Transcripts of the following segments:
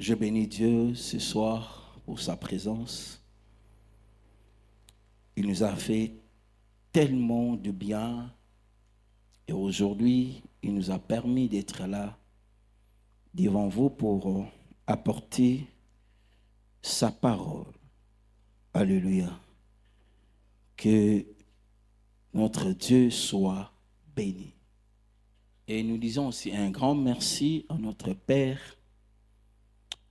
Je bénis Dieu ce soir pour sa présence. Il nous a fait tellement de bien et aujourd'hui, il nous a permis d'être là devant vous pour apporter sa parole. Alléluia. Que notre Dieu soit béni. Et nous disons aussi un grand merci à notre Père,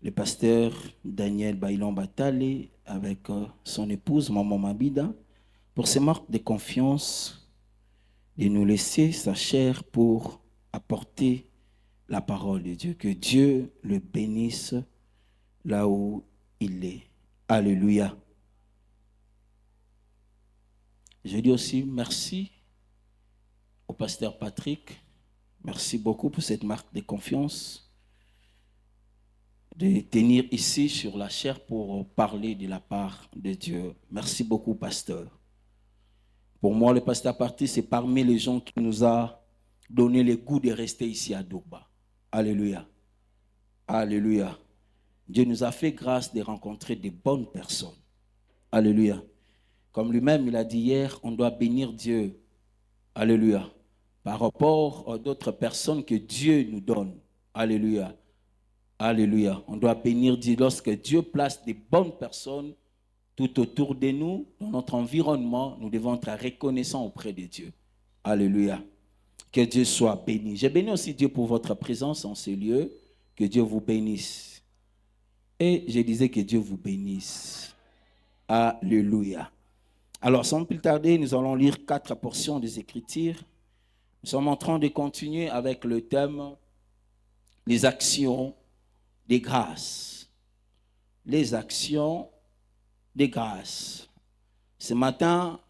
le pasteur Daniel Bailon Batale, avec son épouse, Maman Mabida, pour ces marques de confiance, de nous laisser sa chair pour apporter la parole de Dieu. Que Dieu le bénisse là où il est. Alléluia. Je dis aussi merci au pasteur Patrick. Merci beaucoup pour cette marque de confiance, de tenir ici sur la chair pour parler de la part de Dieu. Merci beaucoup, pasteur. Pour moi, le pasteur Patrick, c'est parmi les gens qui nous a donné le goût de rester ici à Dougba. Alléluia. Alléluia. Dieu nous a fait grâce de rencontrer de bonnes personnes. Alléluia. Comme lui-même, il a dit hier, on doit bénir Dieu. Alléluia. Par rapport à d'autres personnes que Dieu nous donne. Alléluia. Alléluia. On doit bénir Dieu lorsque Dieu place des bonnes personnes tout autour de nous, dans notre environnement. Nous devons être reconnaissants auprès de Dieu. Alléluia. Que Dieu soit béni. Je bénis aussi Dieu pour votre présence en ce lieu. Que Dieu vous bénisse. Et je disais que Dieu vous bénisse. Alléluia. Alors, sans plus tarder, nous allons lire 4 portions des Écritures. Nous sommes en train de continuer avec le thème « Les actions des grâces ». Les actions des grâces. Ce matin,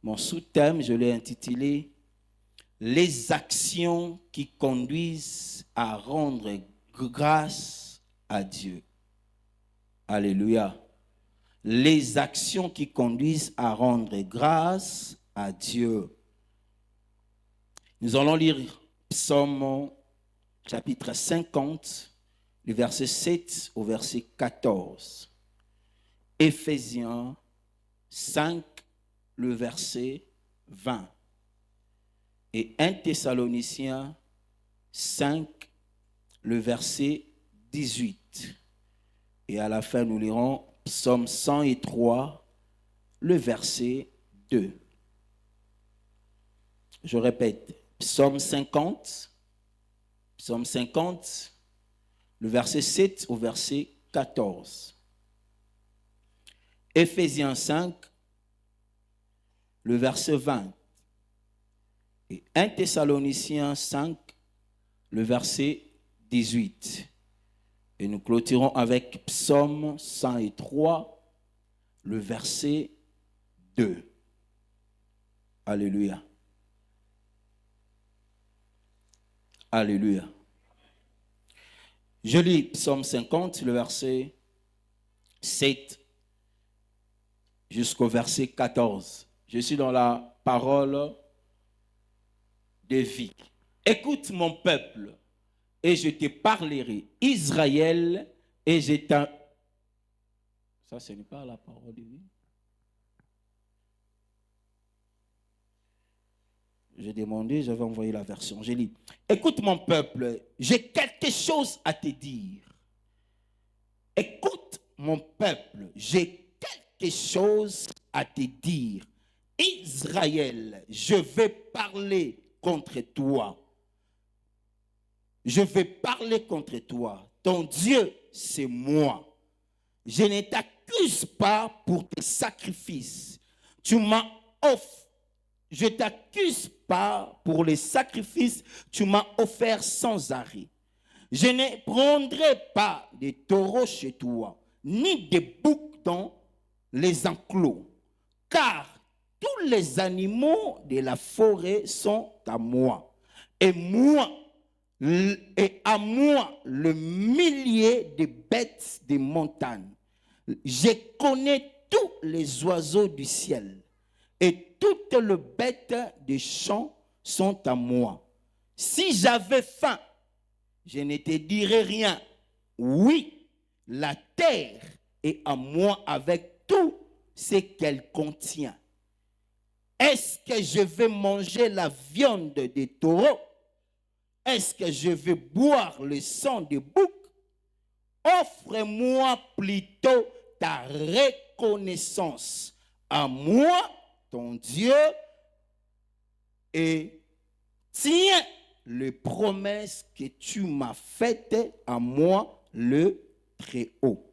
mon sous-thème, je l'ai intitulé « Les actions qui conduisent à rendre grâce à Dieu ». Alléluia. Les actions qui conduisent à rendre grâce à Dieu. Nous allons lire Psaume chapitre 50, le verset 7 au verset 14. Éphésiens 5, le verset 20. Et 1 Thessaloniciens 5, le verset 18. Et à la fin, nous lirons Psaume 103, le verset 2. Je répète, Psaume 50, le verset 7 au verset 14. Éphésiens 5, le verset 20. Et 1 Thessaloniciens 5, le verset 18. Et nous clôturons avec Psaume 103, le verset 2. Alléluia. Alléluia. Je lis Psaume 50, le verset 7 jusqu'au verset 14. Je suis dans la parole de vie. Écoute mon peuple, et je te parlerai, Israël, et je t'en... Ça, ce n'est pas la parole de vie. J'ai demandé, j'avais envoyé la version. J'ai dit, écoute mon peuple, j'ai quelque chose à te dire. Écoute mon peuple, j'ai quelque chose à te dire. Israël, je vais parler contre toi. Je vais parler contre toi. Ton Dieu, c'est moi. Je ne t'accuse pas pour tes sacrifices. Tu m'as offert. Je ne t'accuse pas pour les sacrifices. Tu m'as offert sans arrêt. Je ne prendrai pas de taureaux chez toi, ni de boucs dans les enclos, car tous les animaux de la forêt sont à moi. Et à moi le millier de bêtes des montagnes. Je connais tous les oiseaux du ciel, et toutes les bêtes des champs sont à moi. Si j'avais faim, je ne te dirais rien. Oui, la terre et à moi avec tout ce qu'elle contient. Est-ce que je vais manger la viande des taureaux? Est-ce que je vais boire le sang des boucs? Offre-moi plutôt ta reconnaissance à moi, ton Dieu, et tiens les promesses que tu m'as faites à moi, le Très-Haut.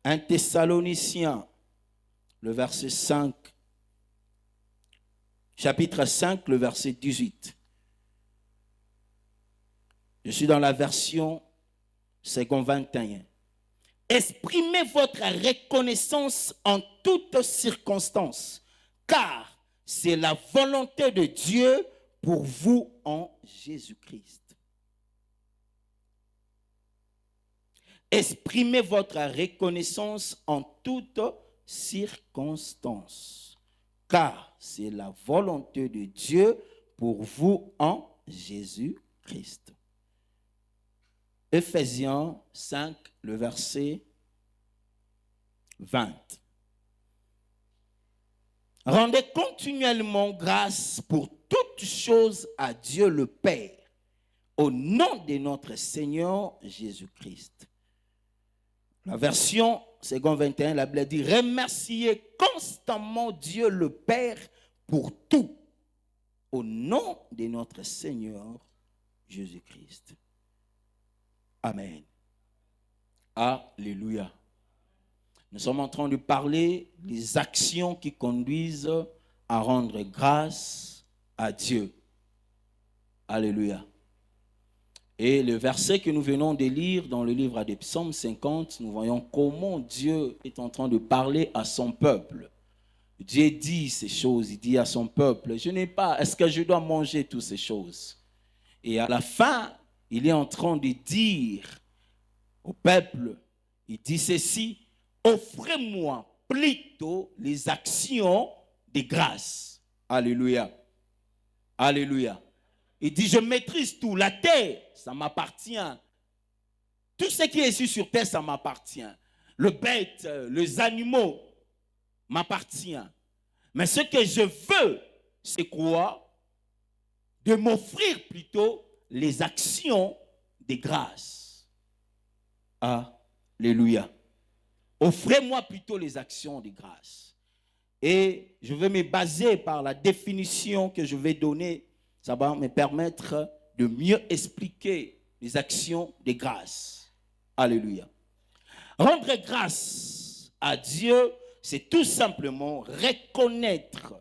1 Thessaloniciens, le verset 5, chapitre 5, le verset 18. Je suis dans la version second 21. Exprimez votre reconnaissance en toutes circonstances, car c'est la volonté de Dieu pour vous en Jésus-Christ. Exprimez votre reconnaissance en toutes circonstances, car c'est la volonté de Dieu pour vous en Jésus-Christ. Ephésiens 5, le verset 20. Rendez continuellement grâce pour toutes choses à Dieu le Père, au nom de notre Seigneur Jésus-Christ. La version second 21, la Bible dit, remerciez constamment Dieu le Père pour tout, au nom de notre Seigneur Jésus-Christ. Amen. Alléluia. Nous sommes en train de parler des actions qui conduisent à rendre grâce à Dieu. Alléluia. Et le verset que nous venons de lire dans le livre des Psaumes 50, nous voyons comment Dieu est en train de parler à son peuple. Dieu dit ces choses, il dit à son peuple, je n'ai pas, est-ce que je dois manger toutes ces choses? Et à la fin, il est en train de dire au peuple, il dit ceci, offrez-moi plutôt les actions de grâce. Alléluia. Alléluia. Il dit, je maîtrise tout. La terre, ça m'appartient. Tout ce qui est ici sur terre, ça m'appartient. Le bête, les animaux m'appartient. Mais ce que je veux, c'est quoi? De m'offrir plutôt les actions de grâce. Alléluia. Offrez-moi plutôt les actions de grâce. Et je vais me baser par la définition que je vais donner. Ça va me permettre de mieux expliquer les actions de grâce. Alléluia. Rendre grâce à Dieu, c'est tout simplement reconnaître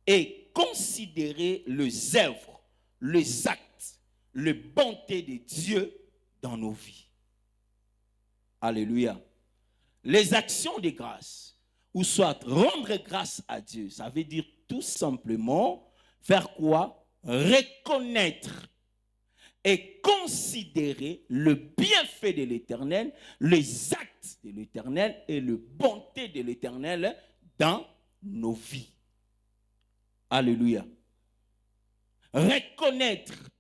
et considérer les œuvres, les actes, les bontés de Dieu dans nos vies. Alléluia. Les actions de grâce, ou soit rendre grâce à Dieu, ça veut dire tout simplement faire quoi? Reconnaître et considérer le bienfait de l'Éternel, les actes de l'Éternel et la bonté de l'Éternel dans nos vies. Alléluia. Reconnaître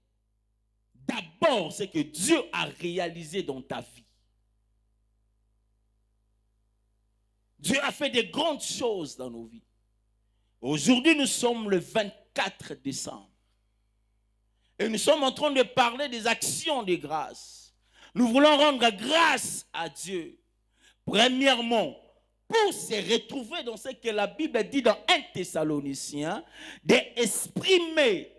d'abord ce que Dieu a réalisé dans ta vie. Dieu a fait de grandes choses dans nos vies. Aujourd'hui, nous sommes le 24 décembre. Et nous sommes en train de parler des actions de grâce. Nous voulons rendre grâce à Dieu. Premièrement, pour se retrouver dans ce que la Bible dit dans 1 Thessaloniciens, d'exprimer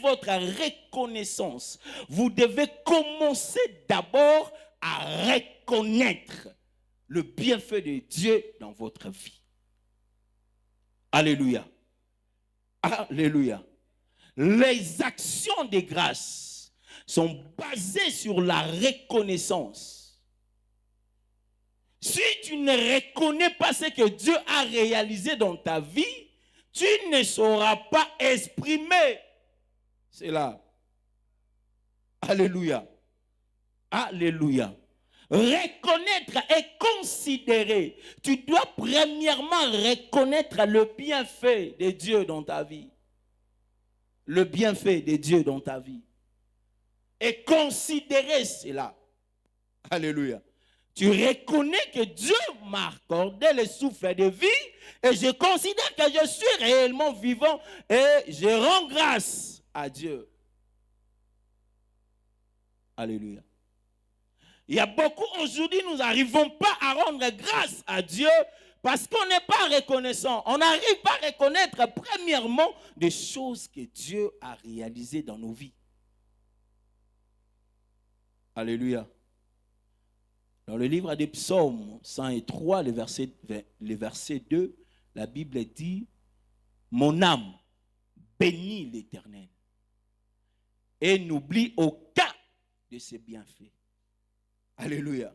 votre reconnaissance. Vous devez commencer d'abord à reconnaître le bienfait de Dieu dans votre vie. Alléluia. Alléluia. Les actions de grâce sont basées sur la reconnaissance. Si tu ne reconnais pas ce que Dieu a réalisé dans ta vie, tu ne sauras pas exprimer cela. Alléluia. Alléluia. Reconnaître et considérer. Tu dois premièrement reconnaître le bienfait de Dieu dans ta vie. Le bienfait de Dieu dans ta vie. Et considérer cela. Alléluia. Tu reconnais que Dieu m'a accordé le souffle de vie et je considère que je suis réellement vivant et je rends grâce à Dieu. Alléluia. Il y a beaucoup aujourd'hui, nous n'arrivons pas à rendre grâce à Dieu parce qu'on n'est pas reconnaissant. On n'arrive pas à reconnaître premièrement des choses que Dieu a réalisées dans nos vies. Alléluia. Dans le livre des Psaumes 103, le verset 2, la Bible dit « Mon âme bénit l'Éternel et n'oublie aucun de ses bienfaits. » Alléluia.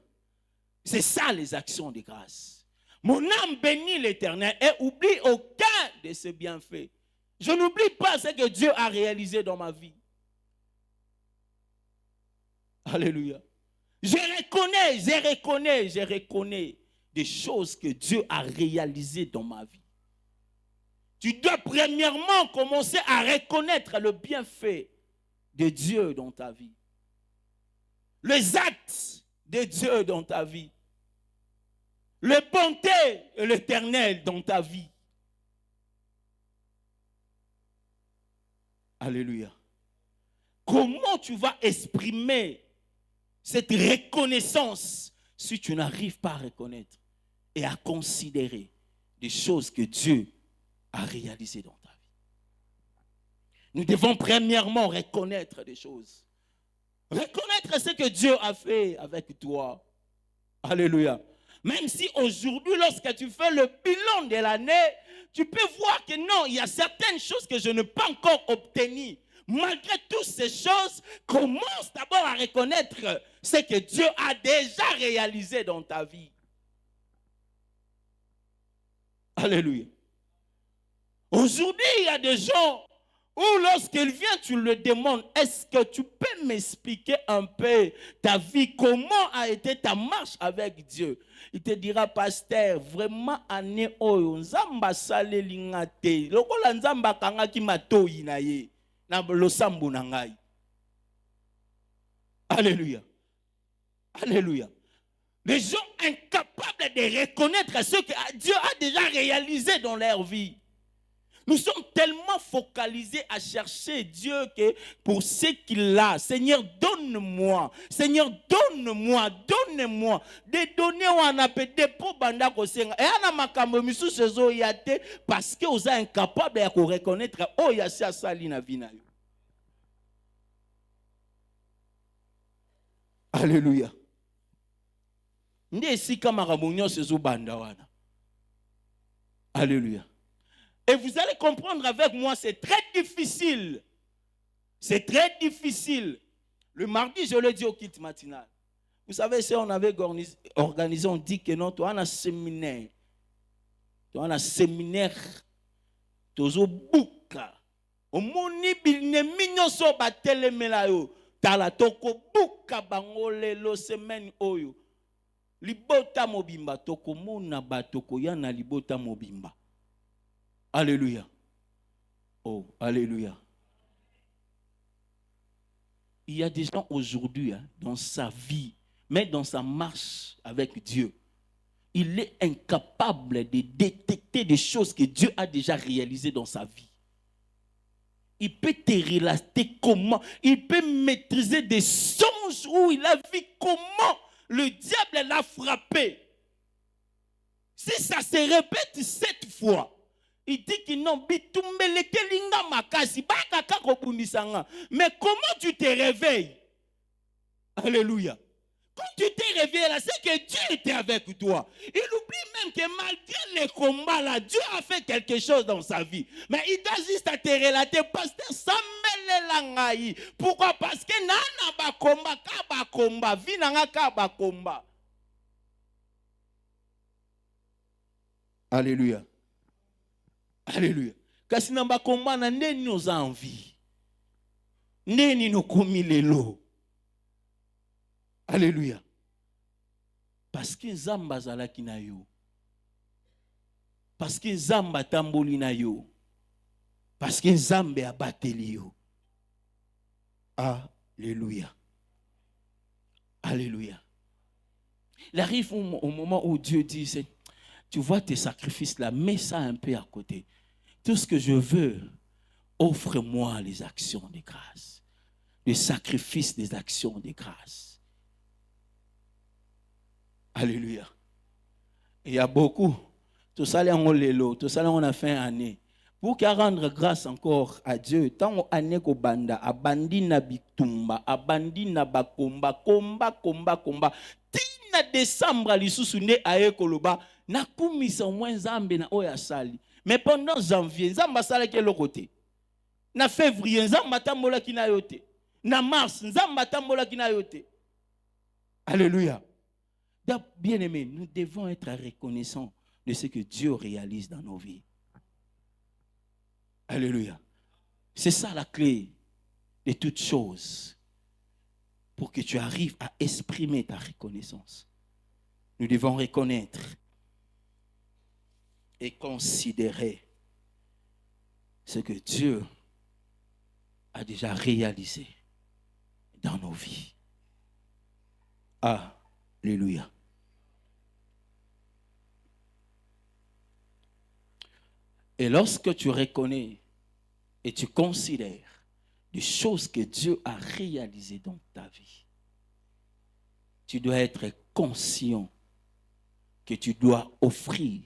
C'est ça les actions de grâce. Mon âme bénit l'Éternel et oublie aucun de ses bienfaits. Je n'oublie pas ce que Dieu a réalisé dans ma vie. Alléluia. Je reconnais des choses que Dieu a réalisées dans ma vie. Tu dois premièrement commencer à reconnaître le bienfait de Dieu dans ta vie. Les actes de Dieu dans ta vie. Les bontés de l'Éternel dans ta vie. Alléluia. Comment tu vas exprimer cette reconnaissance si tu n'arrives pas à reconnaître et à considérer des choses que Dieu a réalisées dans ta vie? Nous devons premièrement reconnaître des choses. Reconnaître ce que Dieu a fait avec toi. Alléluia. Même si aujourd'hui, lorsque tu fais le bilan de l'année, tu peux voir que non, il y a certaines choses que je n'ai pas encore obtenues. Malgré toutes ces choses, commence d'abord à reconnaître ce que Dieu a déjà réalisé dans ta vie. Alléluia. Aujourd'hui, il y a des gens où lorsqu'il vient, tu le demandes, est-ce que tu peux m'expliquer un peu ta vie, comment a été ta marche avec Dieu? Il te dira, pasteur, vraiment, année oyo, nzamba sale lingate, lokola nzamba kanga ki matoyi na ye. Alléluia. Alléluia. Les gens incapables de reconnaître ce que Dieu a déjà réalisé dans leur vie. Nous sommes tellement focalisés à chercher Dieu que pour ce qu'il a, Seigneur, donne-moi. Seigneur, donne-moi, donne-moi. Des données où on a pété pour banda kosenga. Et on a makambo misu sezo yate parce que vous êtes incapable de reconnaître oh yasi sali na vie na yo. Alléluia. Nde si kama ramonyo sezo banda wana. Alléluia. Et vous allez comprendre avec moi, c'est très difficile. C'est très difficile. Le mardi, je le dis au kit matinal. Vous savez, si on avait organisé, on dit que non, toi, on a un séminaire. Toi, on a un séminaire. Tozo buka. O moni bilne minyo so batele melayo. Tala toko buka bangole lo semaine oyo. Libota mobimba. Toko mona batoko yana libota mobimba. Alléluia. Oh, alléluia. Il y a des gens aujourd'hui, dans sa vie, mais dans sa marche avec Dieu, il est incapable de détecter des choses que Dieu a déjà réalisées dans sa vie. Il peut te relater comment, il peut maîtriser des songes où il a vu comment le diable l'a frappé. Si ça se répète 7 fois, il dit que non, mais comment tu te réveilles? Alléluia. Quand tu te réveilles là, c'est que Dieu était avec toi. Il oublie même que malgré les combats là, Dieu a fait quelque chose dans sa vie. Mais il doit juste te relater, pasteur Samuel Langaï. Pourquoi? Parce que nana ba combat, ka ba combat, vie nanga ka ba combat. Alléluia. Alléluia. Kasi namba komba na ndeni nos envie. Ndeni no komi lelo. Alléluia. Parce que Nzamba zalaki na yo. Parce que Nzamba tamboli na yo. Parce que Nzambe abateli yo. Alléluia. Alléluia. Il arrive au moment où Dieu dit, tu vois tes sacrifices là, mets ça un peu à côté. Tout ce que je veux, offre-moi les actions de grâce. Le sacrifice des actions de grâce. Alléluia. Et il y a beaucoup. Tout ça, on a fait une année. Pour qu'à rendre grâce encore à Dieu, tant année ko banda, abandi na bitumba, abandi na bakomba, komba. Tina décembre lisusu nde aye koloba, na kumisa moins zambe na oya sali. Mais pendant janvier, nzamba sala ke lokote. Na février, nzamba tambola kina yote. Na mars, nzamba tambola kina yote. Alléluia. Bien-aimés, nous devons être reconnaissants de ce que Dieu réalise dans nos vies. Alléluia. C'est ça la clé de toutes choses pour que tu arrives à exprimer ta reconnaissance. Nous devons reconnaître et considérer ce que Dieu a réalisé dans nos vies. Alléluia. Et lorsque tu reconnais et tu considères des choses que Dieu a réalisées dans ta vie, tu dois être conscient que tu dois offrir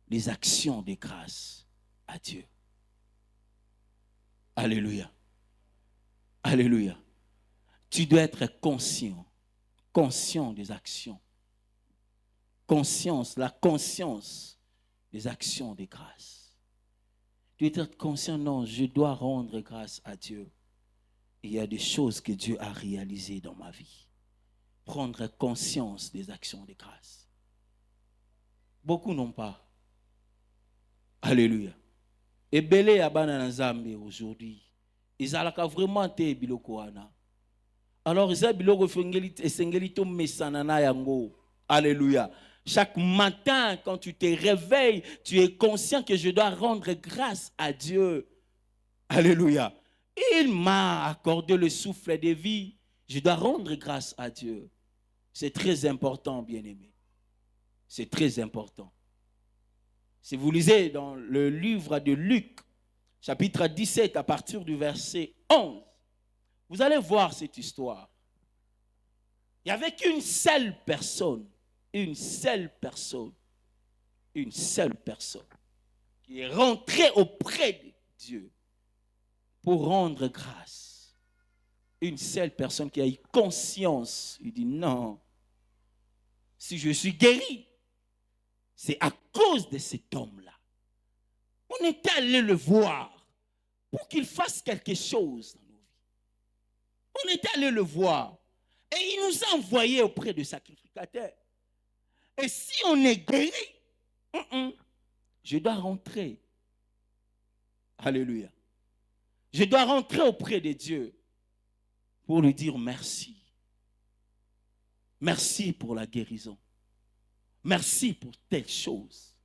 les actions de grâce à Dieu. Alléluia. Alléluia. Tu dois être conscient des actions. La conscience des actions de grâce. Tu dois être conscient, non, je dois rendre grâce à Dieu. Il y a des choses que Dieu a réalisées dans ma vie. Prendre conscience des actions de grâce. Beaucoup n'ont pas. Alléluia. Et belé abana na Nzambe aujourd'hui. Ils ont vraiment été biloko wana. Alors ils ont biloko fengeli esengeli to mesana na yango. Alléluia. Chaque matin, quand tu te réveilles, tu es conscient que je dois rendre grâce à Dieu. Alléluia. Il m'a accordé le souffle de vie. Je dois rendre grâce à Dieu. C'est très important, bien-aimé. C'est très important. Si vous lisez dans le livre de Luc, chapitre 17, à partir du verset 11, vous allez voir cette histoire. Il n'y avait qu'une seule personne qui est rentrée auprès de Dieu pour rendre grâce. Une seule personne qui a eu conscience. Il dit non, si je suis guéri, c'est à cause de cet homme-là. On est allé le voir pour qu'il fasse quelque chose dans nos vies. On est allé le voir et il nous a envoyés auprès du sacrificateur. Et si on est guéri, je dois rentrer. Alléluia. Je dois rentrer auprès de Dieu pour lui dire merci. Merci pour la guérison. Merci pour telle chose.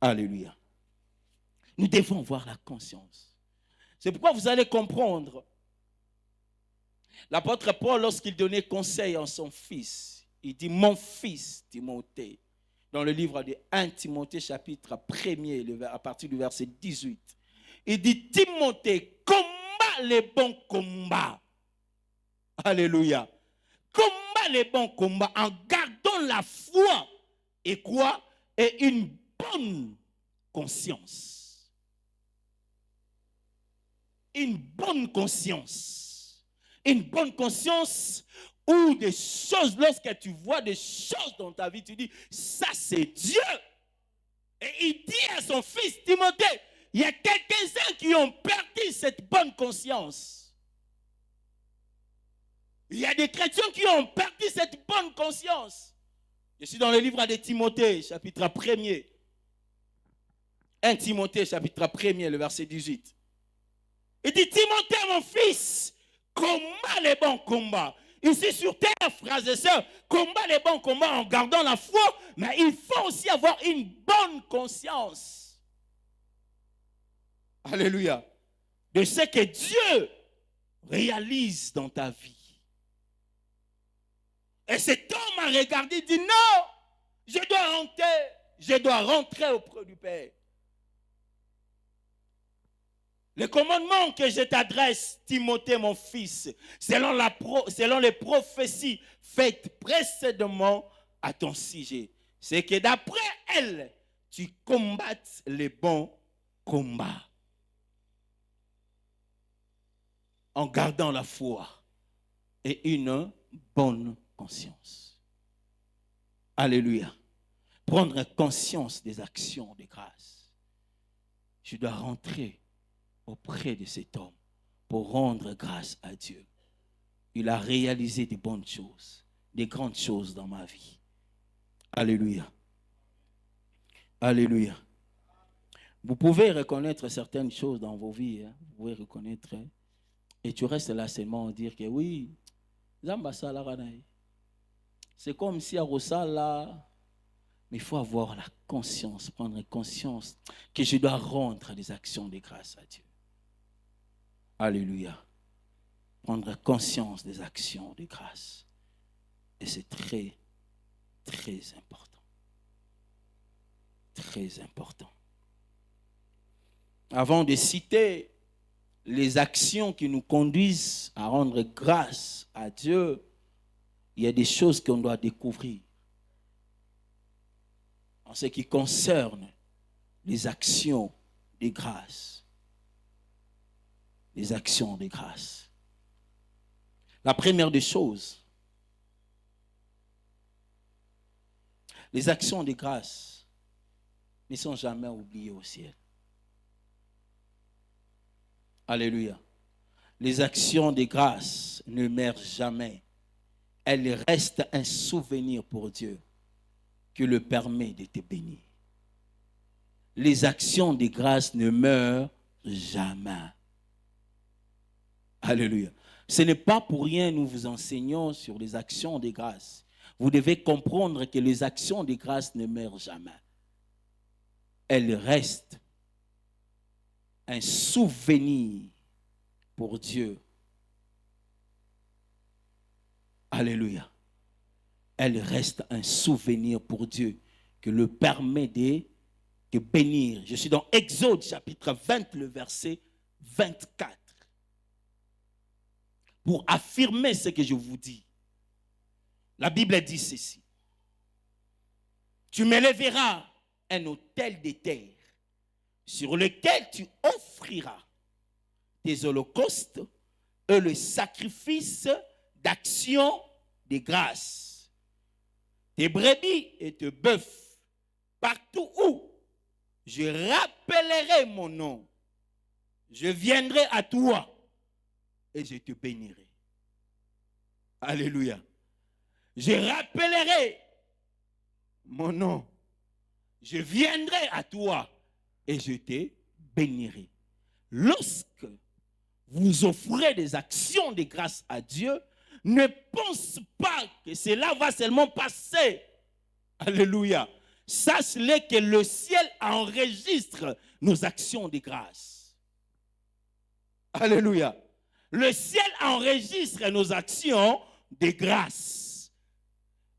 Alléluia. Nous devons avoir la conscience. C'est pourquoi vous allez comprendre. L'apôtre Paul, lorsqu'il donnait conseil à son fils, il dit, mon fils Timothée, dans le livre de 1 Timothée, chapitre 1er, à partir du verset 18, il dit, Timothée, combat les bons combats. Alléluia. Combat les bons combats en gardant la foi et quoi? Et une bonne conscience. Une bonne conscience. Une bonne conscience où des choses, lorsque tu vois des choses dans ta vie, tu dis, ça c'est Dieu. Et il dit à son fils Timothée, il y a quelques-uns qui ont perdu cette bonne conscience. Il y a des chrétiens qui ont perdu cette bonne conscience. Je suis dans le livre de Timothée, chapitre 1er. 1 Timothée, chapitre 1er, le verset 18. Il dit, Timothée, mon fils, combat les bons combats. Ici sur terre, frères et sœurs, combat les bons combats en gardant la foi, mais il faut aussi avoir une bonne conscience. Alléluia. De ce que Dieu réalise dans ta vie. Et cet homme a regardé et dit, non, je dois rentrer auprès du Père. Le commandement que je t'adresse, Timothée, mon fils, selon les prophéties faites précédemment à ton sujet, c'est que d'après elles, tu combattes les bons combats. En gardant la foi et une bonne conscience. Alléluia. Prendre conscience des actions de grâce. Je dois rentrer auprès de cet homme pour rendre grâce à Dieu. Il a réalisé des bonnes choses, des grandes choses dans ma vie. Alléluia. Alléluia. Vous pouvez reconnaître certaines choses dans vos vies. Hein? Vous pouvez reconnaître. Hein? Et tu restes là seulement à dire que oui, c'est comme si à Rosala, mais il faut avoir la conscience, prendre conscience que je dois rendre des actions de grâce à Dieu. Alléluia. Prendre conscience des actions de grâce. Et c'est très, très important. Très important. Avant de citer les actions qui nous conduisent à rendre grâce à Dieu, il y a des choses qu'on doit découvrir. En ce qui concerne les actions de grâce. Les actions de grâce. La première des choses, les actions de grâce ne sont jamais oubliées au ciel. Alléluia. Les actions de grâce ne meurent jamais. Elles restent un souvenir pour Dieu qui le permet de te bénir. Les actions de grâce ne meurent jamais. Alléluia. Ce n'est pas pour rien que nous vous enseignons sur les actions de grâce. Vous devez comprendre que les actions de grâce ne meurent jamais. Elles restent un souvenir pour Dieu. Alléluia. Elles restent un souvenir pour Dieu qui le permet de bénir. Je suis dans Exode chapitre 20, le verset 24. Pour affirmer ce que je vous dis. La Bible dit ceci. Tu m'élèveras un autel de terre sur lequel tu offriras tes holocaustes et le sacrifice d'action de grâce. Tes brebis et tes bœufs, partout où je rappellerai mon nom, je viendrai à toi et je te bénirai. Alléluia. Je rappellerai mon nom. Je viendrai à toi et je te bénirai. Lorsque vous offrez des actions de grâce à Dieu, ne pense pas que cela va seulement passer. Alléluia. Sache-le que le ciel enregistre nos actions de grâce. Alléluia. Le ciel enregistre nos actions de grâce.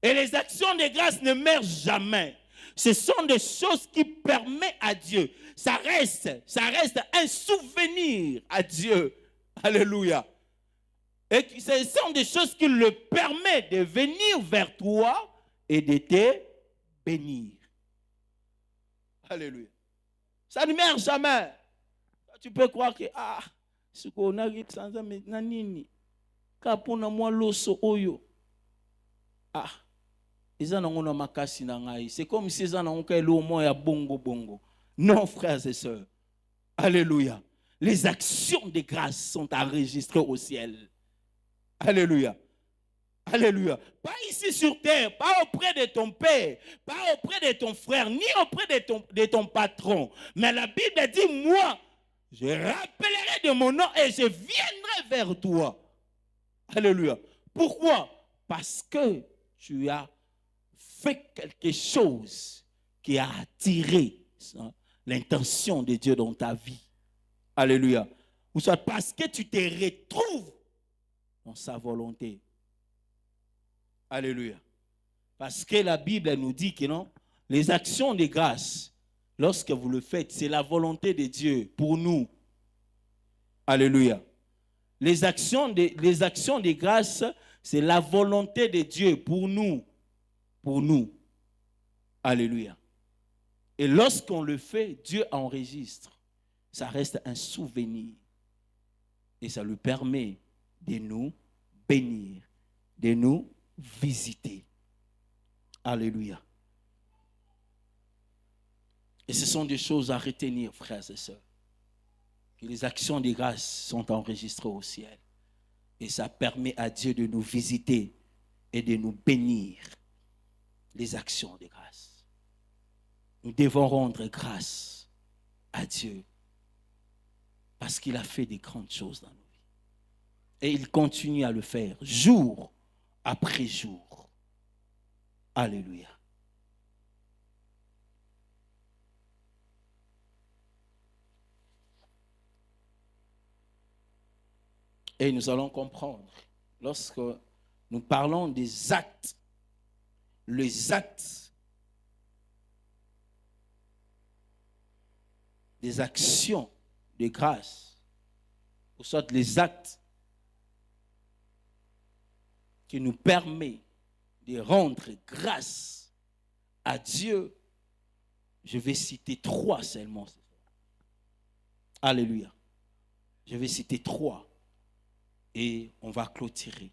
Et les actions de grâce ne meurent jamais. Ce sont des choses qui permettent à Dieu. Ça reste un souvenir à Dieu. Alléluia. Et ce sont des choses qui le permettent de venir vers toi et de te bénir. Alléluia. Ça ne meurt jamais. Tu peux croire que, ce qu'on arrive sans maintenant, nini. Kapona moi loso oyo. C'est comme si ils ont un moyen bongo bongo. Non, frères et sœurs. Alléluia. Les actions de grâce sont enregistrées au ciel. Alléluia. Alléluia. Pas ici sur terre, pas auprès de ton père, pas auprès de ton frère, ni auprès de ton patron. Mais la Bible dit, moi, je rappellerai de mon nom et je viendrai vers toi. Alléluia. Pourquoi? Parce que tu as fait quelque chose qui a attiré l'intention de Dieu dans ta vie. Alléluia. Ou soit parce que tu te retrouves dans sa volonté. Alléluia. Parce que la Bible nous dit que non, les actions de grâce, lorsque vous le faites, c'est la volonté de Dieu pour nous. Alléluia. Les actions de grâce, c'est la volonté de Dieu pour nous. Pour nous. Alléluia. Et lorsqu'on le fait, Dieu enregistre. Ça reste un souvenir. Et ça lui permet de nous bénir, de nous visiter. Alléluia. Et ce sont des choses à retenir, frères et sœurs. Que les actions de grâce sont enregistrées au ciel. Et ça permet à Dieu de nous visiter et de nous bénir. Les actions de grâce. Nous devons rendre grâce à Dieu. Parce qu'il a fait des grandes choses dans nos vies. Et il continue à le faire jour après jour. Alléluia. Et nous allons comprendre, lorsque nous parlons des actes, les actes, des actions de grâce, ou soit les actes qui nous permettent de rendre grâce à Dieu, je vais citer 3 seulement. Alléluia. Je vais citer 3 et on va clôturer.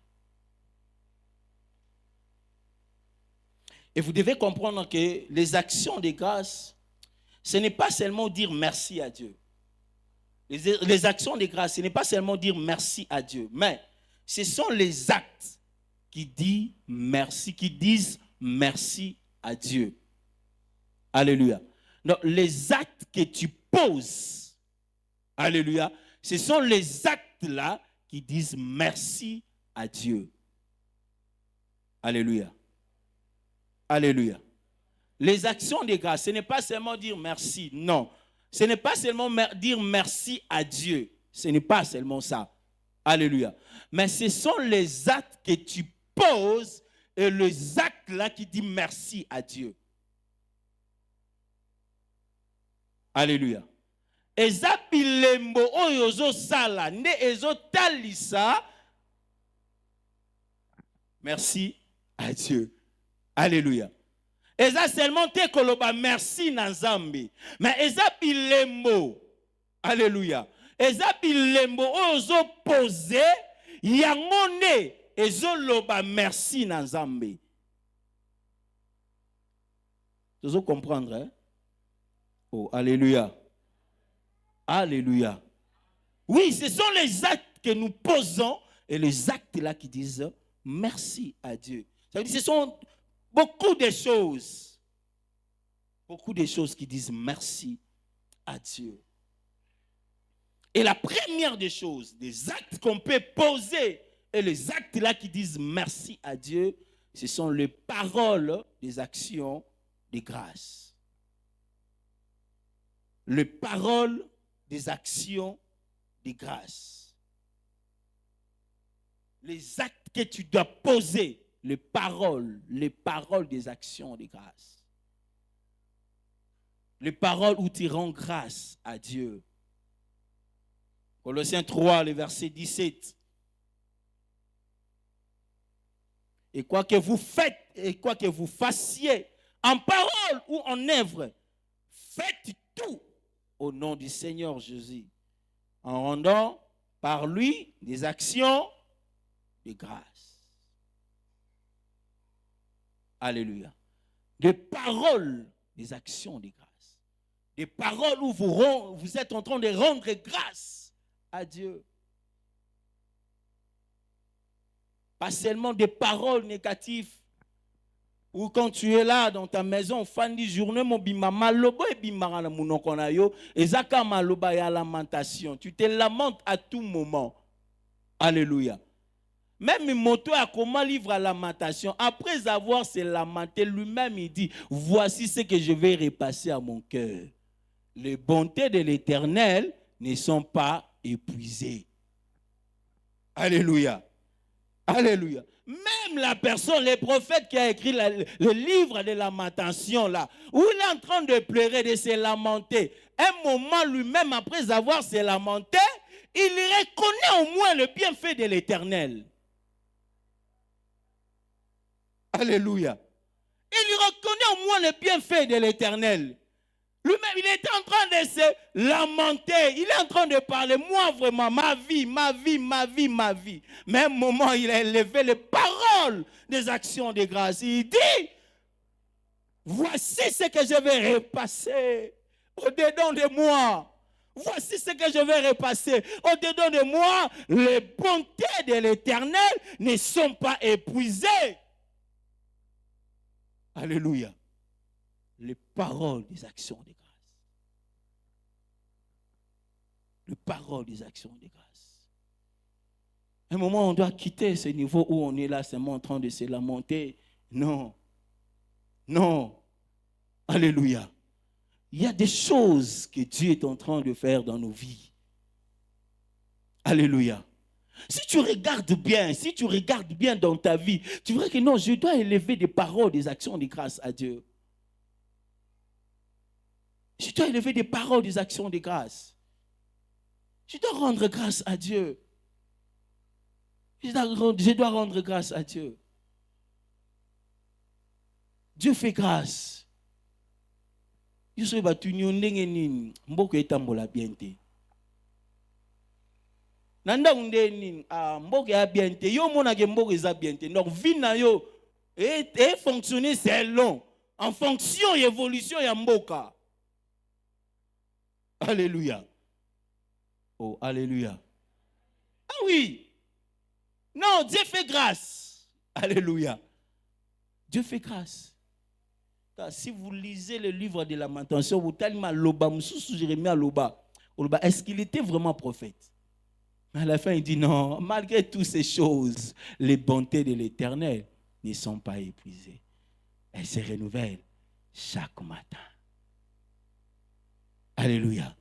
Et vous devez comprendre que les actions de grâce, ce n'est pas seulement dire merci à Dieu. Les actions de grâce, ce n'est pas seulement dire merci à Dieu, mais ce sont les actes qui disent merci à Dieu. Alléluia. Donc, les actes que tu poses, alléluia, ce sont les actes-là qui disent merci à Dieu. Alléluia. Alléluia. Les actions de grâce, ce n'est pas seulement dire merci, non. Ce n'est pas seulement dire merci à Dieu. Ce n'est pas seulement ça. Alléluia. Mais ce sont les actes que tu poses et les actes là qui disent merci à Dieu. Alléluia. Eza bilembo oyo zo sala nde ezo talisa merci à Dieu. Alléluia. Eza seulement te koloba merci na Nzambe, mais eza bilembo. Alléluia. Eza bilembo oyo zo pose yango nde ezo loba merci na Nzambe. Tu veux comprendre, hein? Oh, alléluia. Alléluia. Oui, ce sont les actes que nous posons et les actes là qui disent merci à Dieu. Ça veut dire que ce sont beaucoup de choses. Beaucoup de choses qui disent merci à Dieu. Et la première des choses, des actes qu'on peut poser et les actes là qui disent merci à Dieu, ce sont les paroles des actions de grâce. Les paroles des actions de grâce. Les actes que tu dois poser, les paroles des actions de grâce. Les paroles où tu rends grâce à Dieu. Colossiens 3, le verset 17. Et quoi que vous faites, et quoi que vous fassiez, en parole ou en œuvre, faites tout au nom du Seigneur Jésus, en rendant par lui des actions de grâce. Alléluia. Des paroles, des actions de grâce. Des paroles où vous êtes en train de rendre grâce à Dieu. Pas seulement des paroles négatives. Ou quand tu es là dans ta maison, fin de journée, mon bimama, lobo et bimara na munokona yo, ezaka maloba ya lamentation. Tu te lamentes à tout moment. Alléluia. Même Moto a comment livre à lamentation. Après avoir se lamenté, lui-même il dit, voici ce que je vais repasser à mon cœur. Les bontés de l'Éternel ne sont pas épuisées. Alléluia. Alléluia. Même la personne, le prophète qui a écrit le livre de Lamentations, là, où il est en train de pleurer, de se lamenter, un moment lui-même, après avoir se lamenté, il reconnaît au moins le bienfait de l'Éternel. Alléluia. Il reconnaît au moins le bienfait de l'Éternel. Lui-même, il est en train de se lamenter. Il est en train de parler. Moi, vraiment, ma vie, ma vie, ma vie, ma vie. Mais à un moment, il a élevé les paroles des actions de grâce. Il dit, voici ce que je vais repasser au-dedans de moi. Voici ce que je vais repasser au-dedans de moi. Les bontés de l'Éternel ne sont pas épuisées. Alléluia. Les paroles des actions de grâce. Les paroles des actions de grâce. À un moment, on doit quitter ce niveau où on est là, seulement en train de se lamenter. Non. Non. Alléluia. Il y a des choses que Dieu est en train de faire dans nos vies. Alléluia. Si tu regardes bien dans ta vie, tu verras que non, je dois élever des paroles, des actions de grâce à Dieu. Je dois élever des paroles, des actions de grâce. Je dois rendre grâce à Dieu. Je dois rendre grâce à Dieu. Dieu fait grâce. Je suis battu ndenge mboko etambola bien te. Nanda unde nini mboko ya bien te. Yo mona ke mboko eza bien te. Donc vie na yo et fonctionner selon en fonction et évolution ya mboka. Alléluia. Oh, alléluia. Ah oui. Non, Dieu fait grâce. Alléluia. Dieu fait grâce. Car si vous lisez le livre de Lamentation, vous allez Loba, Jérémie Loba. Est-ce qu'il était vraiment prophète? Mais à la fin, il dit non, malgré toutes ces choses, les bontés de l'Éternel ne sont pas épuisées. Elles se renouvellent chaque matin. Alléluia.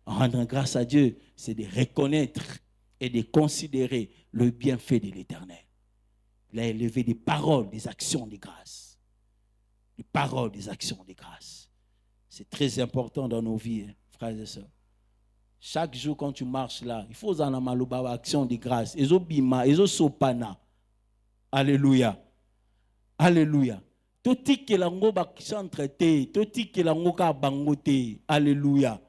Rendre grâce à Dieu, c'est de reconnaître et de considérer le bienfait de l'Éternel. Il a élevé des paroles, des actions de grâce. Des paroles, des actions de grâce. C'est très important dans nos vies, frères et sœurs. Chaque jour, quand tu marches là, il faut en avoir action de grâce. Ezo bima, ezo sopana. Alléluia. Alléluia. Toti ke lango ba chantre te, toti ke lango ka bangote. Alléluia.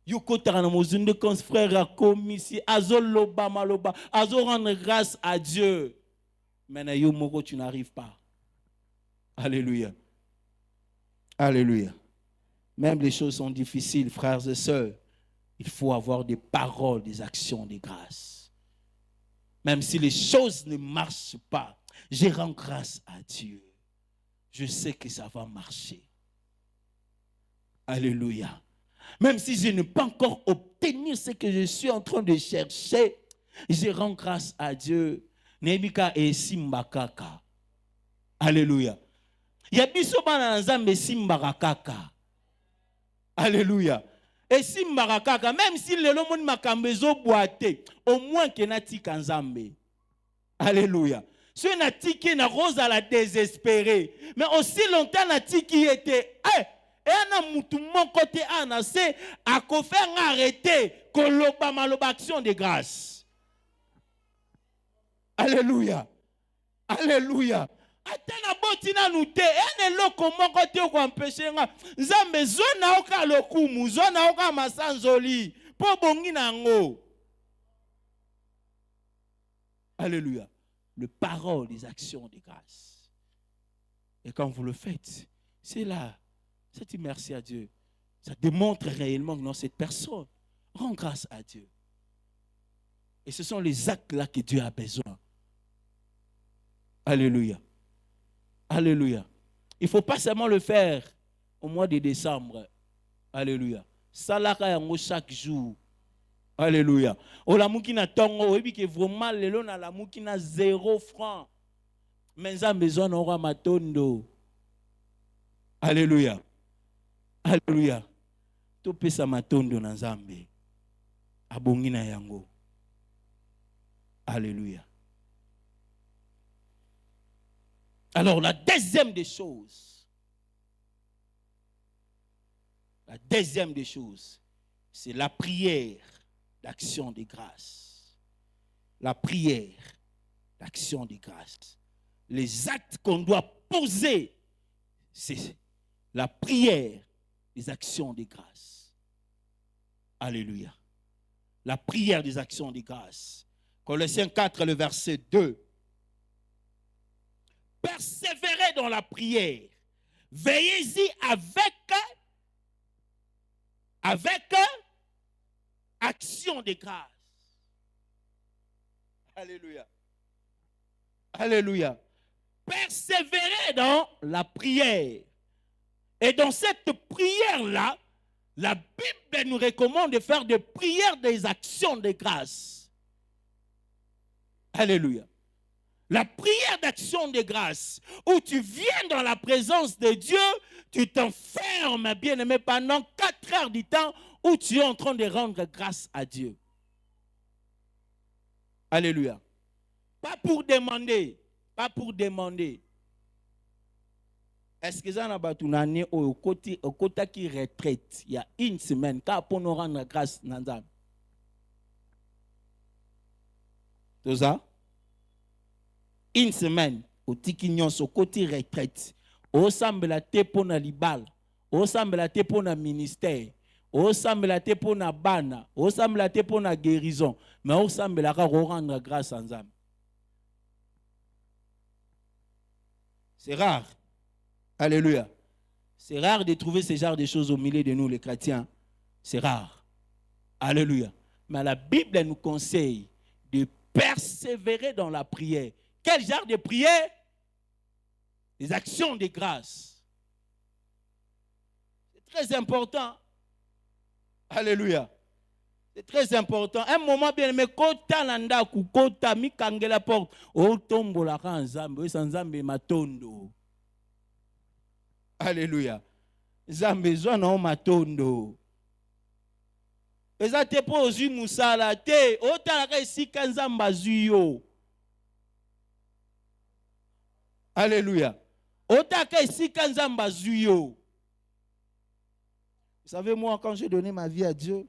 Yoko tarana mozunde comme frère a commis ici, azo loba maloba, azo rendre grâce à Dieu. Maintenant yo moko tu n'arrives pas. Alléluia. Alléluia. Même les choses sont difficiles, frères et sœurs. Il faut avoir des paroles, des actions de grâce. Même si les choses ne marchent pas, je rends grâce à Dieu. Je sais que ça va marcher. Alléluia. Même si je n'ai pas encore obtenu ce que je suis en train de chercher, je rends grâce à Dieu. Nebika et Simbakaka. Alléluia. Yabiso bana nzambe Simbakaka. Alléluia. Et si Marakaka, même si le monde makambezo boité, au moins qu'il n'a tika nzambe. Alléluia. Si on a tiqué na rose à la désespérée, mais aussi longtemps na tiki était, et on a moutou mon côté anase, à ko faire arrêter, koloba maloba action de grâce. Alléluia. Alléluia. Atana botina nute ene loko moko te ko empêcher nga nzambe zona oka lokumu zona oka masanzoli po bongi nango. Alléluia. Le parole des actions de grâce. Et quand vous le faites, c'est là, ça dit merci à Dieu. Ça démontre réellement que non, cette personne rend grâce à Dieu. Et ce sont les actes là que Dieu a besoin. Alléluia. Alléluia. Il ne faut pas seulement le faire au mois de décembre. Alléluia. Salaka yango chaque jour. Alléluia. Olamuki na tongo, oyebi que vraiment lelo na lamuki na 0 francs. Mais en besoin n'aura matondo. Alléluia. Alléluia. To pesa matondo na Nzambe. Abongi na yango. Alléluia. Alors la deuxième des choses, c'est la prière d'action de grâce. La prière d'action de grâce. Les actes qu'on doit poser, c'est la prière des actions de grâce. Alléluia. La prière des actions de grâce. Colossiens 4, le verset 2. Persévérez dans la prière. Veillez-y avec action de grâce. Alléluia. Alléluia. Persévérez dans la prière. Et dans cette prière-là, la Bible nous recommande de faire des prières, des actions de grâce. Alléluia. La prière d'action de grâce, où tu viens dans la présence de Dieu, tu t'enfermes, bien-aimé, pendant 4 heures du temps, où tu es en train de rendre grâce à Dieu. Alléluia. Pas pour demander. Est-ce que ça n'a pas tout année au côté qui retraite il y a une semaine car pour nous rendre grâce nanzam. Tout ça? Une semaine au tikinyon au côté retraite. Au sambela te pour na libal, au sambela te pour na ministère, au sambela te pour na bana, au sambela te pour na guérison, mais au sambela ka rendre grâce à Nzam. C'est rare. Alléluia. C'est rare de trouver ce genre de choses au milieu de nous, les chrétiens. C'est rare. Alléluia. Mais la Bible nous conseille de persévérer dans la prière. Quel genre de prière? Les actions de grâce. C'est très important. Alléluia. C'est très important. Un moment bien aimé, kota landa ku kota mi kangela porte. O tombo la kan nzambe, o sanzambe matondo. Alléluia. Nzambe zwa na o matondo. Eza te po ozwi musala te, o talaka esika nzambe azwi yo. Alléluia. O talaka esika nzambe azwi yo. Vous savez, moi, quand j'ai donné ma vie à Dieu,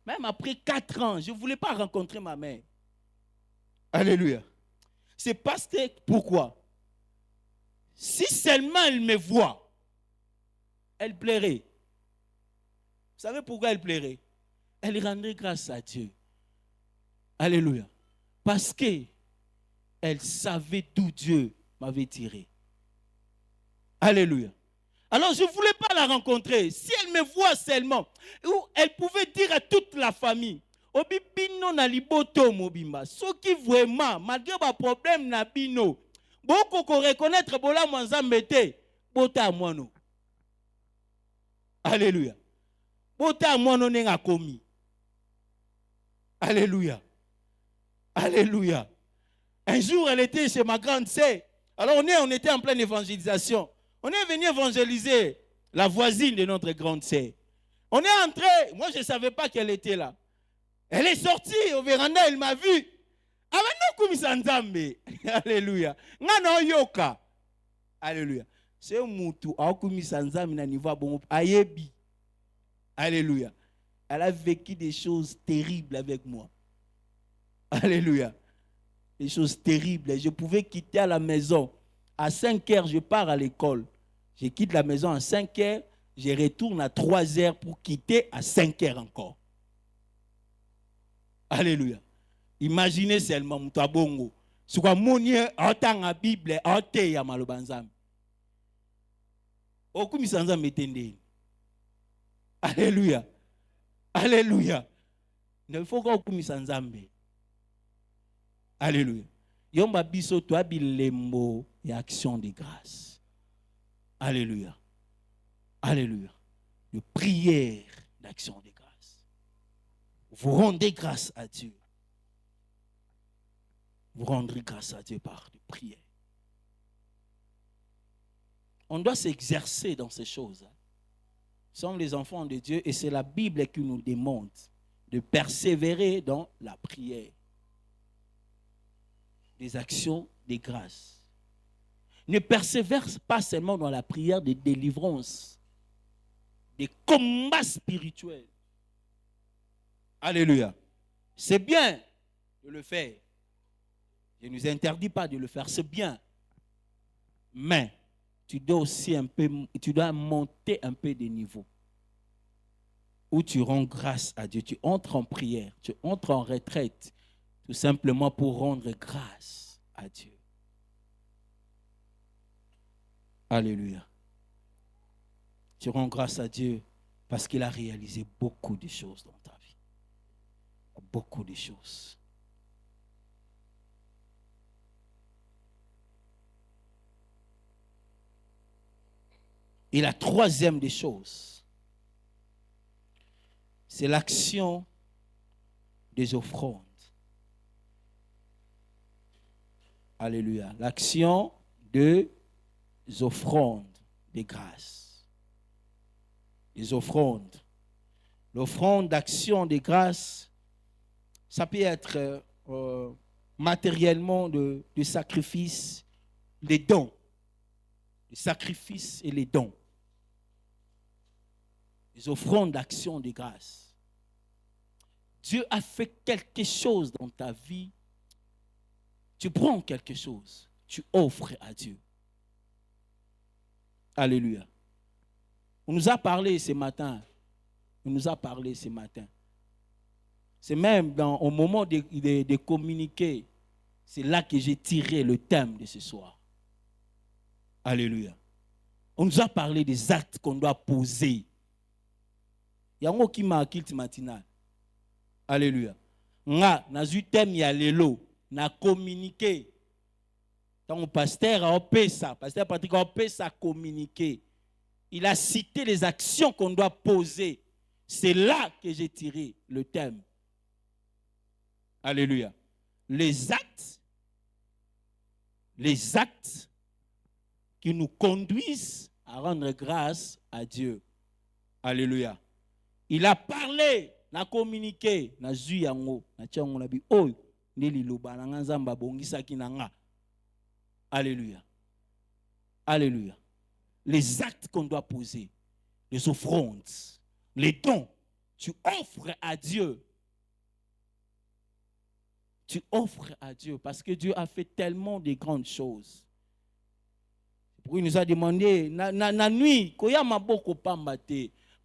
même après 4 ans, je ne voulais pas rencontrer ma mère. Alléluia. C'est parce que, pourquoi? Si seulement elle me voit, elle plairait. Vous savez pourquoi elle plairait? Elle rendrait grâce à Dieu. Alléluia. Parce qu'elle savait d'où Dieu m'avait tiré. Alléluia. Alors je ne voulais pas la rencontrer. Si elle me voit seulement, elle pouvait dire à toute la famille, Obibino na liboto mobimba. Ce qui vraiment, malgré les problèmes na bino, beaucoup qu'on reconnaître bola mwanzambete, bota mono. Alléluia. Bota mono nenga komi. Alléluia. Alléluia. Un jour, elle était chez ma grande sœur. Alors on était en pleine évangélisation. On est venu évangéliser la voisine de notre grande sœur. On est entré, moi je ne savais pas qu'elle était là. Elle est sortie au véranda, elle m'a vu. Alléluia. Ngana yoka. Alléluia. C'est mutu akumisa nzambe na niveau bon ayebi. Alléluia. Elle a vécu des choses terribles avec moi. Alléluia. Des choses terribles. Je pouvais quitter à la maison. À 5 heures, je pars à l'école. Je quitte la maison à 5 heures. Je retourne à 3 heures pour quitter à 5 heures encore. Alléluia. Imaginez seulement Moutabongo. Ce qu'on monnie autant la Bible, autant ya malobanzam. Okumi sanzam metende. Alléluia. Alléluia. Il faut qu'on okumi sanzambe. Alléluia. Yomba biso to abilembo et action de grâce. Alléluia. Alléluia. De prière d'action de grâce. Vous rendez grâce à Dieu. Vous rendrez grâce à Dieu par des prières. On doit s'exercer dans ces choses. Nous sommes les enfants de Dieu et c'est la Bible qui nous demande de persévérer dans la prière. des actions de grâce. Ne persévère pas seulement dans la prière de délivrance, des combats spirituels. Alléluia. C'est bien de le faire. Je ne nous interdis pas de le faire, c'est bien. Mais tu dois aussi tu dois monter un peu de niveau. Où tu rends grâce à Dieu, tu entres en prière, tu entres en retraite, tout simplement pour rendre grâce à Dieu. Alléluia. Tu rends grâce à Dieu parce qu'il a réalisé beaucoup de choses dans ta vie. Beaucoup de choses. Et la troisième des choses, c'est l'action des offrandes. Alléluia. L'action des offrandes de grâce. Les offrandes. L'offrande d'action de grâce, ça peut être matériellement de sacrifice, les dons. Les sacrifices et les dons. Les offrandes d'action de grâce. Dieu a fait quelque chose dans ta vie. Tu prends quelque chose, tu offres à Dieu. Alléluia. On nous a parlé ce matin. On nous a parlé ce matin. C'est même au moment de communiquer, c'est là que j'ai tiré le thème de ce soir. Alléluia. On nous a parlé des actes qu'on doit poser. Il y a un qui m'a acquitté matinal. Alléluia. Nga, nazu thème ya lelo, na communiqué. Tant pasteur a opé ça, pasteur Patrick a opé ça communiqué. Il a cité les actions qu'on doit poser. C'est là que j'ai tiré le thème. Alléluia. Les actes qui nous conduisent à rendre grâce à Dieu. Alléluia. Il a parlé, n'a communiqué, n'a zui yango, n'a tchango n'a bi oy, neli loba na nzamba bongisa kinanga. Alléluia. Alléluia. Les actes qu'on doit poser, les offrandes, les dons, tu offres à Dieu. Tu offres à Dieu parce que Dieu a fait tellement de grandes choses. Il nous a demandé, na nuit,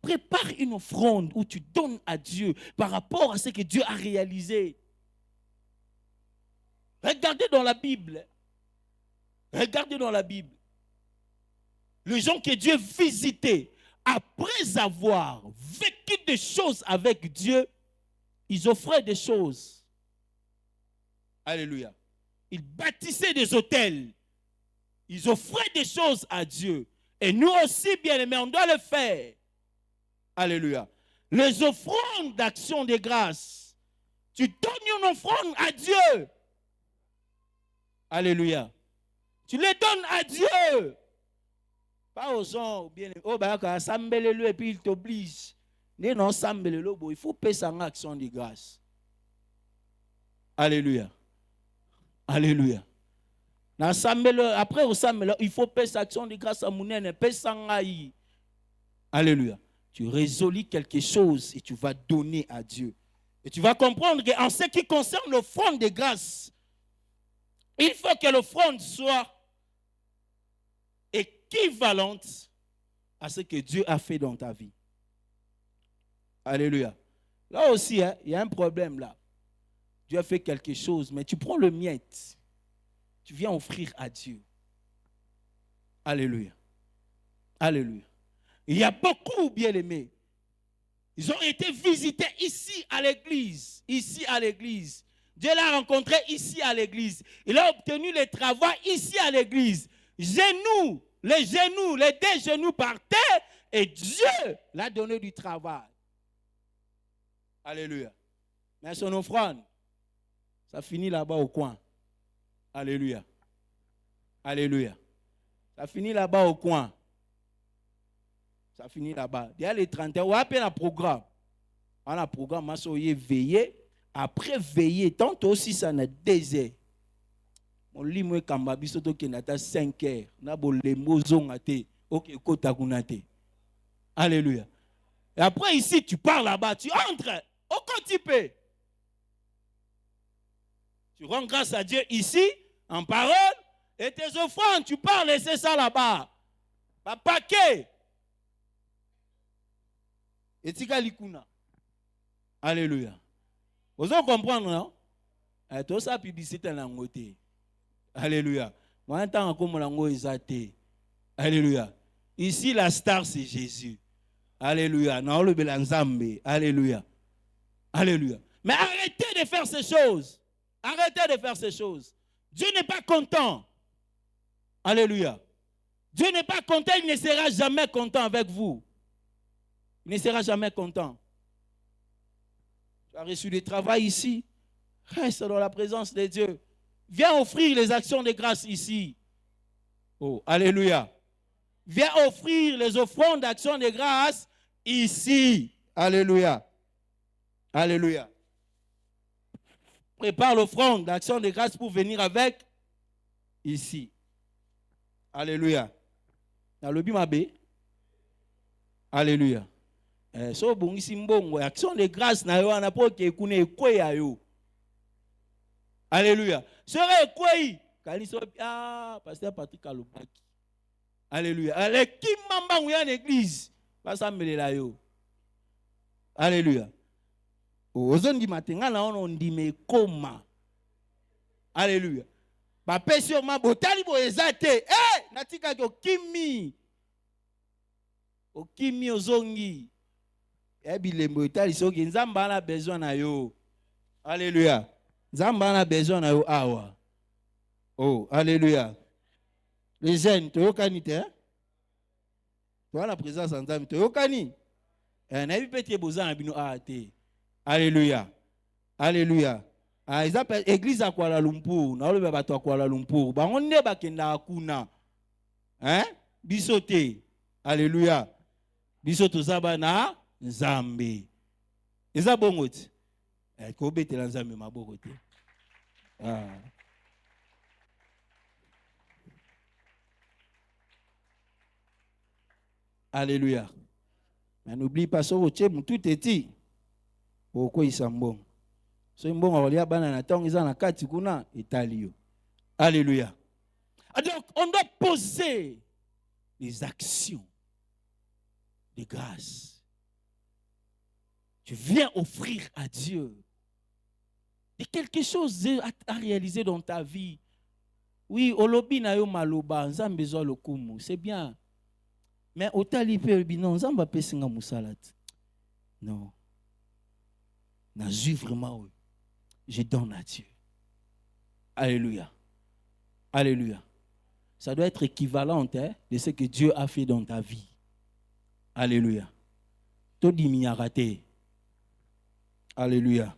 prépare une offrande où tu donnes à Dieu par rapport à ce que Dieu a réalisé. Regardez dans la Bible. Regardez dans la Bible. Les gens que Dieu visitait, après avoir vécu des choses avec Dieu, ils offraient des choses. Alléluia. Ils bâtissaient des hôtels. Ils offraient des choses à Dieu. Et nous aussi, bien aimés, on doit le faire. Alléluia. Les offrandes d'action de grâce. Tu donnes une offrande à Dieu. Alléluia. Tu les donnes à Dieu. Pas aux gens, bien aimés. Oh, bah, et puis il t'oblige. Il faut payer sa action de grâce. Alléluia. Alléluia. Après, il faut payer sa action de grâce à Mounene. Alléluia. Tu résolis quelque chose et tu vas donner à Dieu. Et tu vas comprendre qu'en ce qui concerne l'offrande de grâce, il faut que l'offrande soit équivalente à ce que Dieu a fait dans ta vie. Alléluia. Là aussi, il y a un problème là. Dieu a fait quelque chose, mais tu prends le miette. Tu viens offrir à Dieu. Alléluia. Alléluia. Il y a beaucoup, bien-aimés. Ils ont été visités ici à l'église. Ici à l'église. Dieu l'a rencontré ici à l'église. Il a obtenu les travaux ici à l'église. Les genoux, les deux genoux par terre. Et Dieu l'a donné du travail. Alléluia. Mais son offrande, ça finit là-bas au coin. Alléluia. Alléluia. Ça finit là-bas au coin. Ça finit là-bas. Il y a les 31. On a un programme. On a un programme. On a veillé. Après veiller, tant aussi ça n'a désert. Mon limo kamba biso to kenata 5 heures. Na bo lembo zonga te. Ok, kota kunate. Alléluia. Et après ici, tu pars là-bas, tu entres. Au peux. Tu rends grâce à Dieu ici, en parole, et tes offrandes, tu pars laisser ça là-bas. Pas paquet. Et tika likuna. Alléluia. Vous allez comprendre, non? Tout ça, publicité dans le côté. Alléluia. Moi, un temps, comme l'ango est. Alléluia. Ici, la star, c'est Jésus. Alléluia. Non, le Belanzambe. Alléluia. Alléluia. Mais arrêtez de faire ces choses. Arrêtez de faire ces choses. Dieu n'est pas content. Alléluia. Dieu n'est pas content, il ne sera jamais content avec vous. Il ne sera jamais content. Tu as reçu du travail ici. Reste dans la présence de Dieu. Viens offrir les actions de grâce ici. Oh, alléluia. Viens offrir les offrandes d'actions de grâce ici. Alléluia. Alléluia. Prépare l'offrande d'action de grâce pour venir avec ici. Alléluia. Dans le bimabe. Alléluia. So bon ici mbongo action de grâce na yo na po ke kune ekweya yo. Alléluia. Serait ekweyi kaliso pasteur Patrick Alobaki. Alléluia. Ale kimamba nguya l'église basambelela yo. Alléluia. Ozondi matenga na ono ndime koma. Alléluia. Ba pesi ma botali bo ezate. Natika ko kimi. O kimi ozongi. Bilembo etali soki nzamba na besoin na yo. Alléluia. Nzamba na besoin na yo awa. Oh, alléluia. Les jeunes, tu yokani te? Tu as la présence en Nzambe, tu yokani? Na bi peti boza na bino te. Alléluia. Alléluia. Ils appellent église à Kuala Lumpur. Na oloba bato à Kuala Lumpur. Bango nde bakenda kuna. Bisote. Alléluia. Bisoto zaba na Nzambe. Eza bongo ti. Ko betela Nzambe maboko te. Alléluia. Mais n'oublie pas ça, tout est dit. Pourquoi ils sont bons? So mbongo walia bana na tongi za na kati kuna italio. Alléluia. Donc on doit poser les actions de grâce. Tu viens offrir à Dieu de quelque chose à réaliser dans ta vie. Oui, olobi na yo maloba nzambe zo lokumu, c'est bien. Mais otali pe non nzamba pesinga musalat. Non. Nazui vraiment, je donne à Dieu. Alléluia. Alléluia. Ça doit être équivalent de ce que Dieu a fait dans ta vie. Alléluia. Todi minyarate. Alléluia.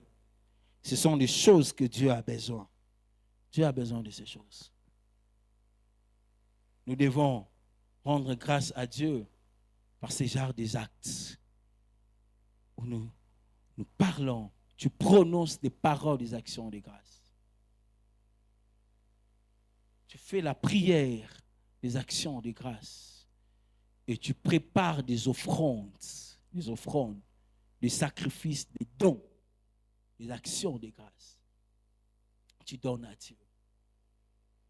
Ce sont des choses que Dieu a besoin. Dieu a besoin de ces choses. Nous devons rendre grâce à Dieu par ces genres d'actes où nous parlons, tu prononces des paroles, des actions de grâce. Tu fais la prière, des actions de grâce. Et tu prépares des offrandes, des sacrifices, des dons, des actions de grâce. Tu donnes à Dieu.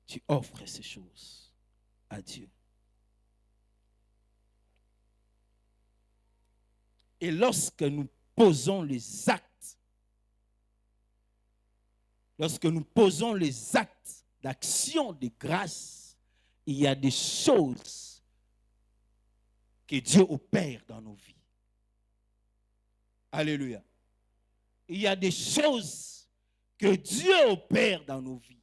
Tu offres ces choses à Dieu. Et lorsque nous posons les actes, d'action de grâce, il y a des choses que Dieu opère dans nos vies. Alléluia. Il y a des choses que Dieu opère dans nos vies.